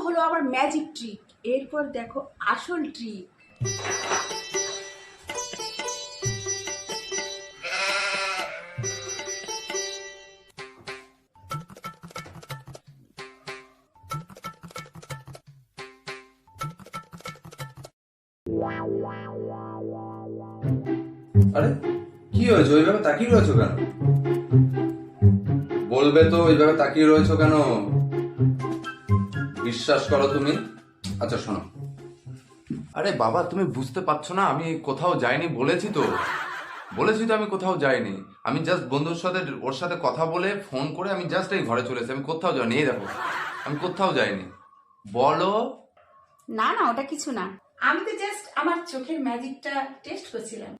হলো আমার magic trick, এরপর দেখো আসল ট্রিক। আরে কি হয়েছে? ওইভাবে তাকিয়ে রয়েছো কেন? বলবে তো ওইভাবে তাকিয়ে রয়েছো কেন? বিশ্বাস করো তুমি। আচ্ছা শোনো। আরে বাবা, তুমি বুঝতে পারছো না আমি কোথাও যাইনি? বলেছি তো আমি কোথাও যাইনি। আমি জাস্ট বন্ধুর সাথে ওর সাথে কথা বলে ফোন করে আমি জাস্ট এই ঘরে চলে এসেছি। আমি কোথাও যাইনি। এই দেখো, আমি কোথাও যাইনি। বলো। না না, ওটা কিছু না, আমি তো জাস্ট আমার চোখের ম্যাজিকটা টেস্ট করছিলাম।